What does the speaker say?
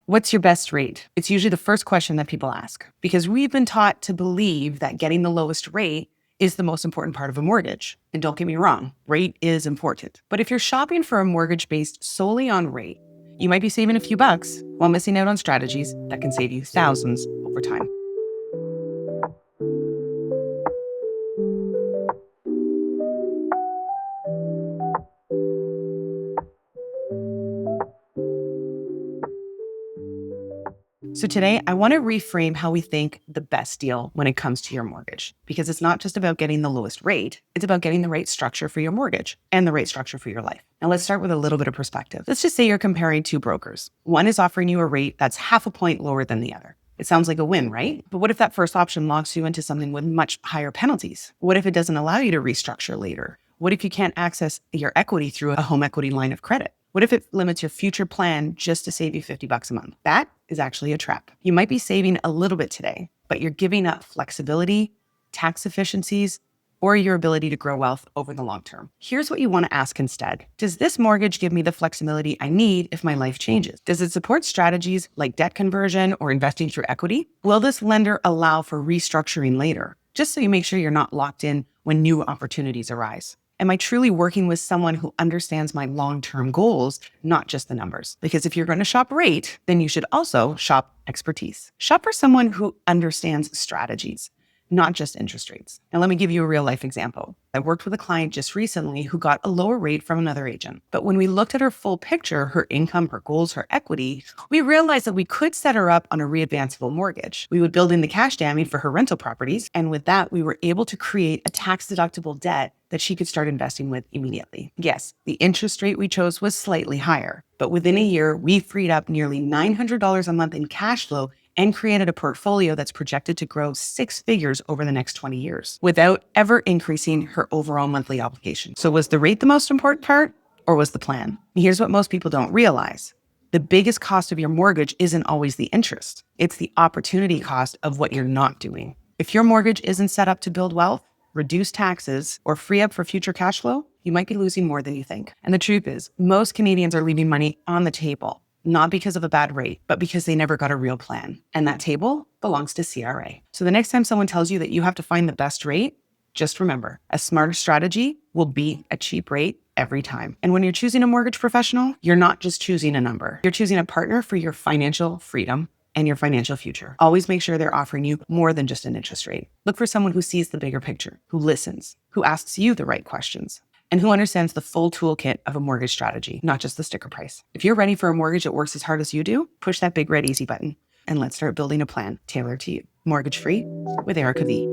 What's your best rate? It's usually the first question that people ask because we've been taught to believe that getting the lowest rate is the most important part of a mortgage. And don't get me wrong, rate is important. But if you're shopping for a mortgage based solely on rate, you might be saving a few bucks while missing out on strategies that can save you thousands over time. So today, I want to reframe how we think the best deal when it comes to your mortgage, because it's not just about getting the lowest rate, it's about getting the right structure for your mortgage and the right structure for your life. Now let's start with a little bit of perspective. Let's just say you're comparing two brokers. One is offering you a rate that's half a point lower than the other. It sounds like a win, right? But what if that first option locks you into something with much higher penalties? What if it doesn't allow you to restructure later? What if you can't access your equity through a home equity line of credit? What if it limits your future plan just to save you $50 a month? That is actually a trap. You might be saving a little bit today, but you're giving up flexibility, tax efficiencies, or your ability to grow wealth over the long term. Here's what you want to ask instead. Does this mortgage give me the flexibility I need if my life changes? Does it support strategies like debt conversion or investing through equity? Will this lender allow for restructuring later, just so you make sure you're not locked in when new opportunities arise? Am I truly working with someone who understands my long-term goals, not just the numbers? Because if you're going to shop rate, then you should also shop expertise. Shop for someone who understands strategies, not just interest rates. And let me give you a real life example. I worked with a client just recently who got a lower rate from another agent. But when we looked at her full picture, her income, her goals, her equity, we realized that we could set her up on a readvanceable mortgage. We would build in the cash damming for her rental properties. And with that, we were able to create a tax-deductible debt that she could start investing with immediately. Yes, the interest rate we chose was slightly higher, but within a year, we freed up nearly $900 a month in cash flow and created a portfolio that's projected to grow 6 figures over the next 20 years without ever increasing her overall monthly obligation. So was the rate the most important part, or was the plan? Here's what most people don't realize. The biggest cost of your mortgage isn't always the interest. It's the opportunity cost of what you're not doing. If your mortgage isn't set up to build wealth, reduce taxes, or free up for future cash flow, you might be losing more than you think. And the truth is, most Canadians are leaving money on the table, not because of a bad rate, but because they never got a real plan. And that table belongs to CRA. So the next time someone tells you that you have to find the best rate, just remember, a smarter strategy will beat a cheap rate every time. And when you're choosing a mortgage professional, you're not just choosing a number. You're choosing a partner for your financial freedom and your financial future. Always make sure they're offering you more than just an interest rate. Look for someone who sees the bigger picture, who listens, who asks you the right questions, and who understands the full toolkit of a mortgage strategy, not just the sticker price. If you're ready for a mortgage that works as hard as you do, push that big red easy button and let's start building a plan tailored to you. Mortgage free with Erica V.